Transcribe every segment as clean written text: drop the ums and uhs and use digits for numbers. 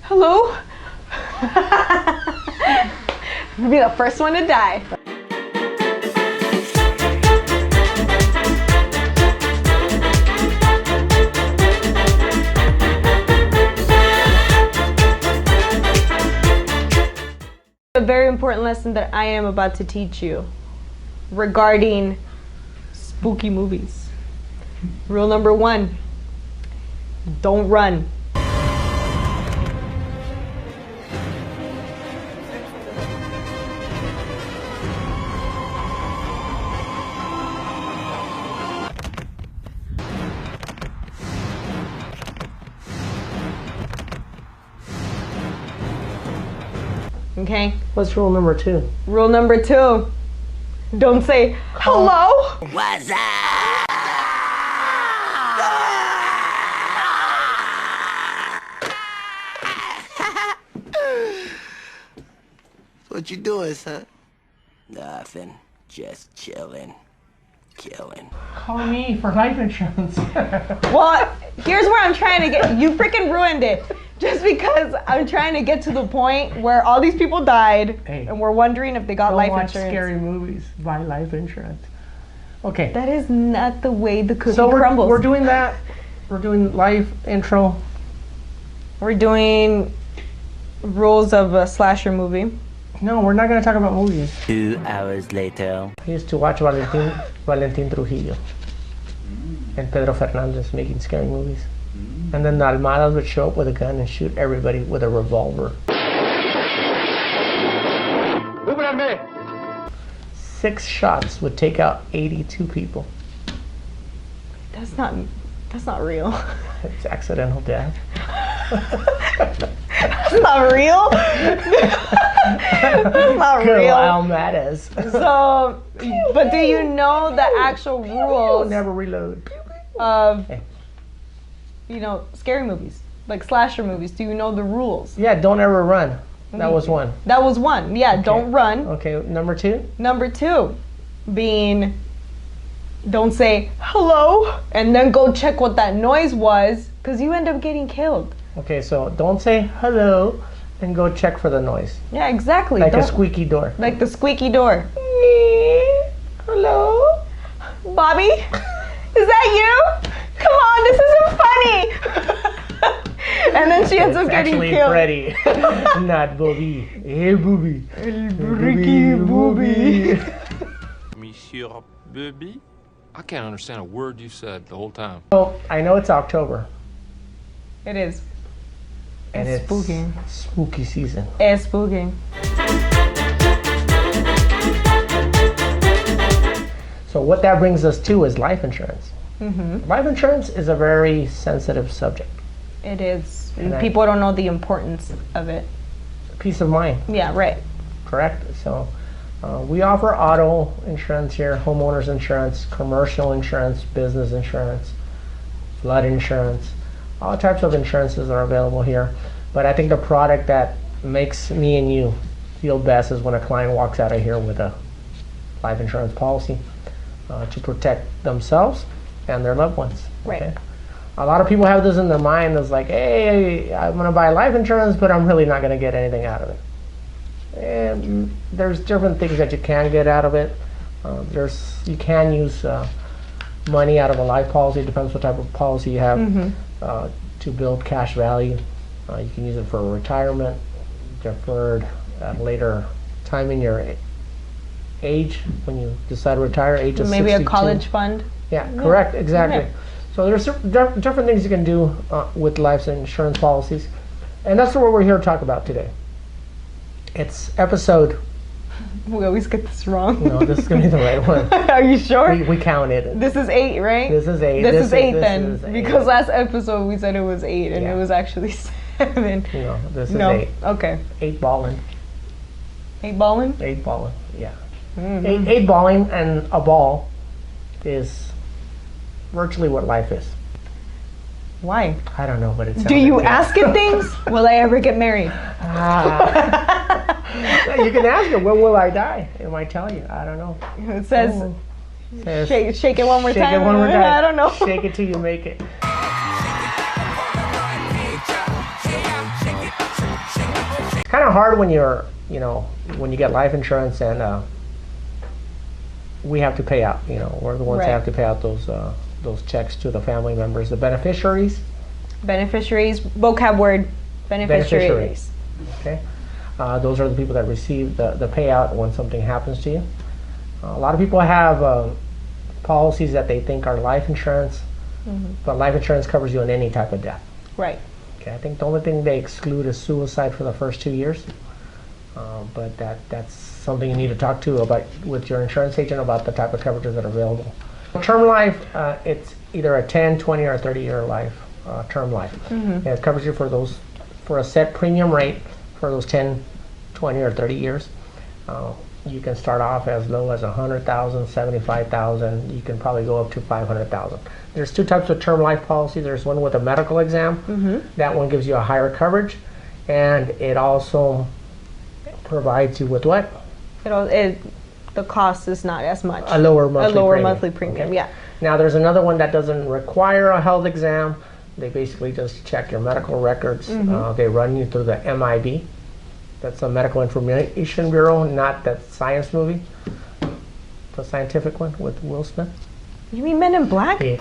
hello? You'll be the first one to die. A very important lesson that I am about to teach you regarding spooky movies. Rule number 1, don't run. Okay? What's rule number 2? Rule number 2, don't say hello. What's up? What you doing, son? Nothing. Just chilling. Killing. Call me for life insurance. Well, here's where I'm trying to get, you freaking ruined it. Just because I'm trying to get to the point where all these people died and we're wondering if they got life insurance. Don't watch scary movies. Buy life insurance. Okay. That is not the way the cookie so crumbles. We're doing that. We're doing life intro. We're doing rules of a slasher movie. No, we're not going to talk about movies. 2 hours later. I used to watch Valentin Trujillo and Pedro Fernandez making scary movies. And then the Almadas would show up with a gun and shoot everybody with a revolver. 6 shots would take out 82 people. That's not real. It's accidental death. That's not real. That's not real. Almadas. So, but do you know the actual rules Never reload. of, you know, scary movies, like slasher movies? Do you know the rules? Yeah, don't ever run. That was 1. That was 1. Yeah, Okay. don't run. Okay, number 2? Number 2 being, don't say hello and then go check what that noise was, because you end up getting killed. Okay, so don't say hello and go check for the noise. Yeah, exactly. Like a Don't- squeaky door. Like the squeaky door. Hello? Bobby? Is that you? Come on, this isn't funny. And then she ends up getting actually killed. Freddy, not Bobby. Hey, Bobby. Ricky Bobby. Monsieur Bobby? I can't understand a word you said the whole time. So, I know it's October. It is. And It's spooky. Spooky season. It's spooky. So what that brings us to is life insurance. Mm-hmm. Life insurance is a very sensitive subject. It is. And People don't know the importance of it. Peace of mind, Yeah, right. correct? So we offer auto insurance here, homeowners insurance, commercial insurance, business insurance, flood insurance. All types of insurances are available here. But I think the product that makes me and you feel best is when a client walks out of here with a life insurance policy to protect themselves and their loved ones. Right. Okay? A lot of people have this in their mind as like, hey, I'm going to buy life insurance, but I'm really not going to get anything out of it. And there's different things that you can get out of it. You can use money out of a life policy. It depends what type of policy you have. To build cash value. You can use it for retirement, deferred at a later time in your age when you decide to retire, age of Maybe 62. a college fund. Yeah, correct, exactly. Yeah. So there's different things you can do with life insurance policies, and that's what we're here to talk about today. It's episode. We always get this wrong. No, this is gonna be the right one. Are you sure? We counted. This is 8, right? This is 8. This is 8 then, is 8. because last episode we said it was 8 and Yeah. it was actually 7. No, this is No. 8. Okay. 8 balling. 8 balling? 8 balling. Yeah. Mm-hmm. 8 balling and a ball is virtually what life is. Why? I don't know, but it's. Do you ask it things? Will I ever get married? You can ask it. When will I die? It might tell you. I don't know. It says, Says, shake it one more shake time. it one more time. I don't know. Shake it till you make it. kind of hard when you're, when you get life insurance and we have to pay out. We're the ones that have to pay out those checks to the family members, the beneficiaries. Beneficiaries, vocab word, beneficiaries. Okay. Those are the people that receive the payout when something happens to you. A lot of people have policies that they think are life insurance, but life insurance covers you on any type of death. Right. Okay. I think the only thing they exclude is suicide for the first 2 years, but that's something you need to talk to about with your insurance agent about the type of coverages that are available. Term life, it's either a 10, 20, or 30-year life, term life. And it covers you for a set premium rate for those 10, 20, or 30 years. You can start off as low as 100,000, 75,000. You can probably go up to 500,000. There's two types of term life policy. There's one with a medical exam. That one gives you a higher coverage, and it also provides you with what? The cost is not as much. A lower monthly premium. Okay. Yeah. Now there's another one that doesn't require a health exam. They basically just check your medical records. They run you through the MIB. That's the Medical Information Bureau, not that science movie, the scientific one with Will Smith. You mean Men in Black? Yeah.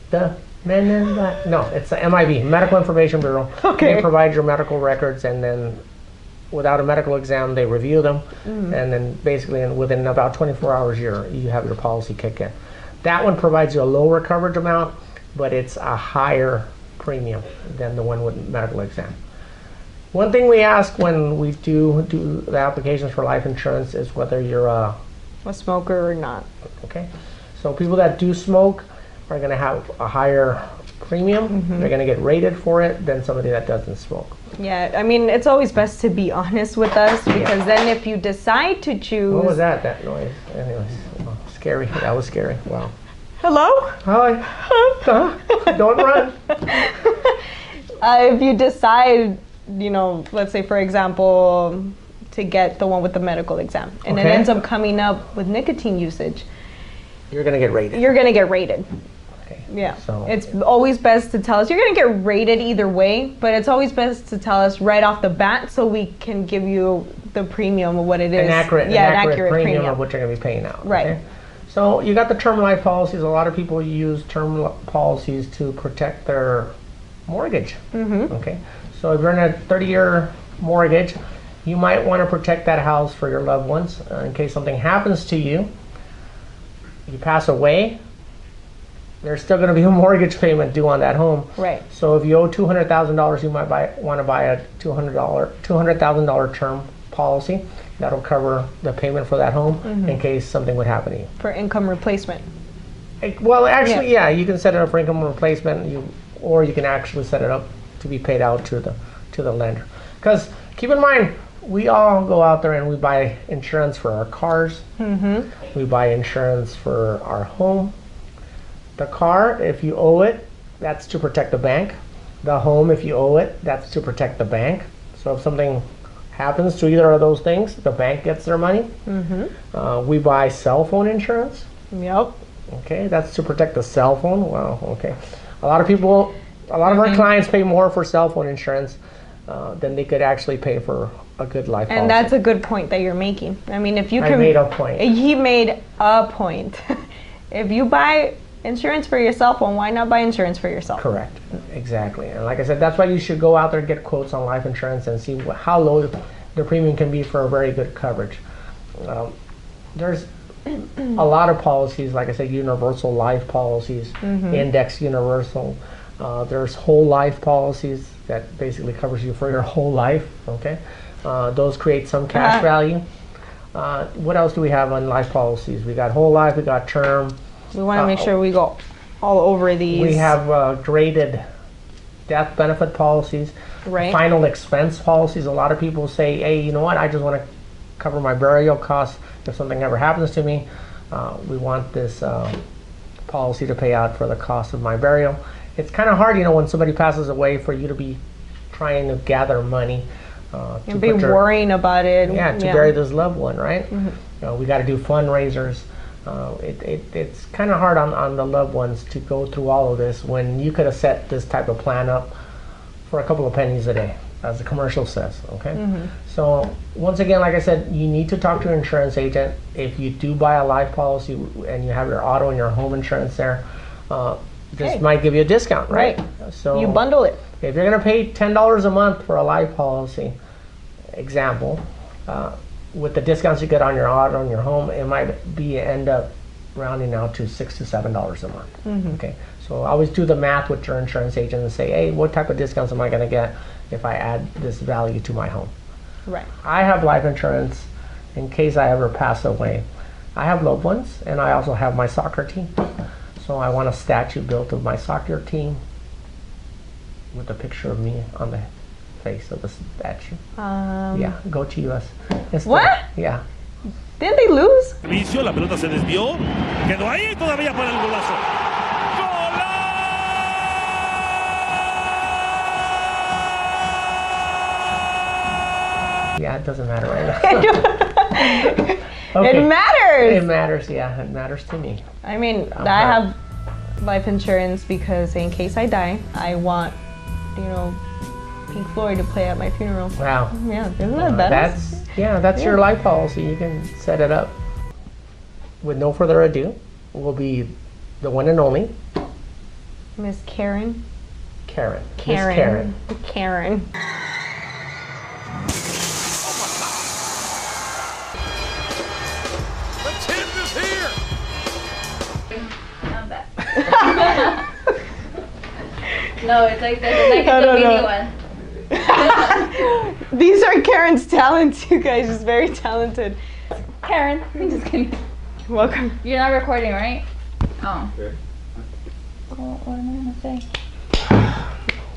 The Men in Black. No, it's the MIB, Medical Information Bureau. Okay. They provide your medical records, and then without a medical exam, they review them, and then basically within about 24 hours, you have your policy kick in. That one provides you a lower coverage amount, but it's a higher premium than the one with medical exam. One thing we ask when we do the applications for life insurance is whether you're a smoker or not. Okay, so people that do smoke are going to have a higher premium. They're going to get rated for it than somebody that doesn't smoke. Yeah, I mean, it's always best to be honest with us, because then if you decide to choose... What was that noise? Anyways, scary. That was scary. Wow. Hello? Hi. Don't run. If you decide, let's say for example, to get the one with the medical exam, and it ends up coming up with nicotine usage, you're going to get rated. You're going to get rated. Okay. Yeah. So it's always best to tell us. You're going to get rated either way, but it's always best to tell us right off the bat so we can give you the premium of what it is. An accurate premium of what you're going to be paying out. Right. Okay? So you got the term life policies. A lot of people use term policies to protect their mortgage. Okay. So if you're in a 30-year mortgage, you might want to protect that house for your loved ones in case something happens to you. You pass away, there's still going to be a mortgage payment due on that home. Right. So if you owe $200,000, you might want to buy a $200,000 term policy. That'll cover the payment for that home in case something would happen to you. For income replacement. Well, actually, yeah, you can set it up for income replacement, or you can actually set it up to be paid out to the lender. Because keep in mind, we all go out there and we buy insurance for our cars. We buy insurance for our home. The car, if you owe it, that's to protect the bank. The home, if you owe it, that's to protect the bank. So if something happens to either of those things, the bank gets their money. We buy cell phone insurance. Yep. Okay, that's to protect the cell phone. Wow, okay. A lot of our clients pay more for cell phone insurance than they could actually pay for a good life policy. And that's a good point that you're making. I mean, if you can... I made a point. He made a point. If you buy insurance for your cell phone, why not buy insurance for yourself? Correct. Exactly. And like I said, that's why you should go out there and get quotes on life insurance and see how low the premium can be for a very good coverage. There's a lot of policies, like I said, universal life policies, index universal. There's whole life policies that basically covers you for your whole life. Okay, those create some cash value. What else do we have on life policies? We got whole life, we got term. We want to make sure we go all over these. We have graded death benefit policies, final expense policies. A lot of people say, hey, you know what, I just want to cover my burial costs if something ever happens to me. We want this policy to pay out for the cost of my burial. It's kind of hard, when somebody passes away, for you to be trying to gather money. And be worrying about it. Yeah, to bury this loved one, right? We got to do fundraisers. It's kind of hard on the loved ones to go through all of this when you could have set this type of plan up for a couple of pennies a day, as the commercial says, okay? So once again, like I said, you need to talk to your insurance agent. If you do buy a life policy and you have your auto and your home insurance there, this might give you a discount, right? So You bundle it. if you're gonna pay $10 a month for a life policy, example, with the discounts you get on your auto and your home, it might end up rounding out to $6 to $7 a month. Okay, so always do the math with your insurance agent and say, hey, what type of discounts am I going to get if I add this value to my home? Right. I have life insurance in case I ever pass away. I have loved ones, and I also have my soccer team. So I want a statue built of my soccer team with a picture of me on the face of the statue. Yeah, go to US. What? Yeah. Didn't they lose? La pelota se desvió. Quedó ahí todavía para el golazo. Yeah, it doesn't matter right now. It matters. It matters, yeah. It matters to me. I mean, I have life insurance because in case I die, I want, Pink Floyd to play at my funeral. Wow. Yeah, isn't that better? That's your life policy. You can set it up. With no further ado, will be the one and only Miss Karen. Karen. Miss Karen. Karen. The tip is here. Not bad. No, it's like the mini one. These are Karen's talents, you guys. She's very talented. Karen, I'm just kidding. Welcome. You're not recording, right? Oh. Well, what am I gonna say?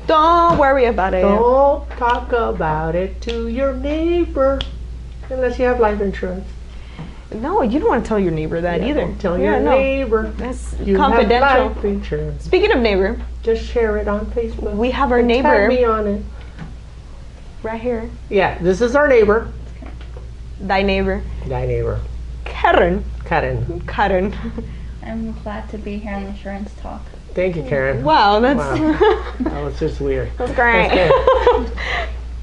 Don't worry about it. Don't talk about it to your neighbor unless you have life insurance. No, you don't want to tell your neighbor that either. Don't tell your neighbor. That's You confidential. have life insurance. Speaking of neighbor, Just share it on Facebook. we have our Tag neighbor me on it. right here. Yeah, this is our neighbor. Thy neighbor. Thy neighbor. Karen. Karen. Karen. I'm glad to be here on Insurance Talk. Thank you, Karen. Wow, that's That was just weird. that's great.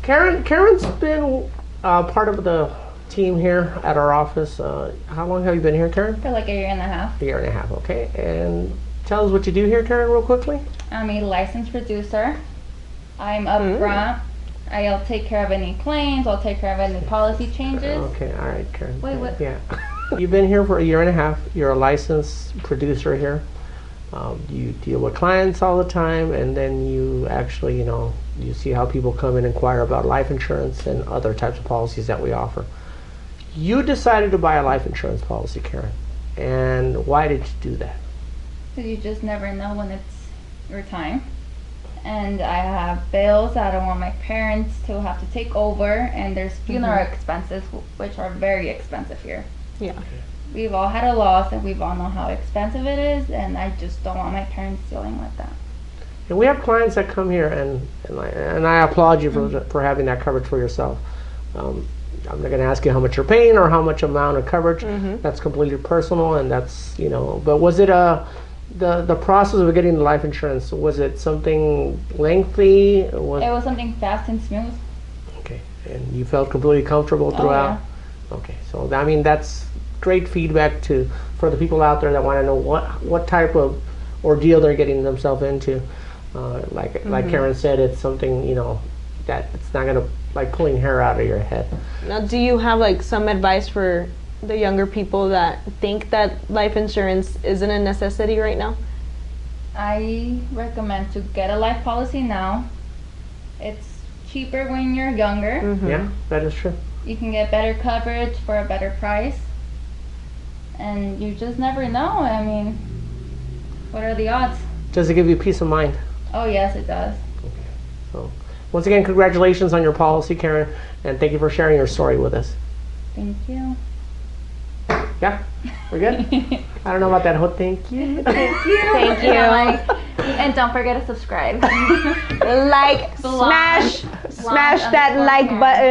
Karen's been part of the team here at our office. How long have you been here, Karen? For like a year and a half. A year and a half, okay. And tell us what you do here, Karen, real quickly. I'm a licensed producer. I'm up front. I'll take care of any claims. I'll take care of any policy changes. Okay, all right, Karen. Wait, what? Yeah. You've been here for a year and a half. You're a licensed producer here. You deal with clients all the time, and then you actually, you see how people come and inquire about life insurance and other types of policies that we offer. You decided to buy a life insurance policy, Karen. And why did you do that? Because you just never know when it's your time. And I have bills that I don't want my parents to have to take over, and there's funeral expenses, which are very expensive here. Yeah. We've all had a loss, and we've all know how expensive it is, and I just don't want my parents dealing with that. And we have clients that come here, and I applaud you for having that coverage for yourself. I'm not going to ask you how much you're paying or how much amount of coverage. That's completely personal, and that's, but was it the process of getting the life insurance, was it something lengthy? It was something fast and smooth. Okay, and you felt completely comfortable throughout? Okay, so I mean, that's great feedback for the people out there that want to know what type of ordeal they're getting themselves into. Like Karen said, it's something, that it's not going to, like pulling hair out of your head. Now, do you have like some advice for the younger people that think that life insurance isn't a necessity right now? I recommend to get a life policy now. It's cheaper when you're younger. Yeah, that is true. You can get better coverage for a better price. And you just never know. I mean, what are the odds? Does it give you peace of mind? Oh, yes, it does. So, once again, congratulations on your policy, Karen, and thank you for sharing your story with us. Thank you. Yeah, we're good? I don't know about that whole thank you. Thank you. Thank you. And don't forget to subscribe. Like, smash that like button.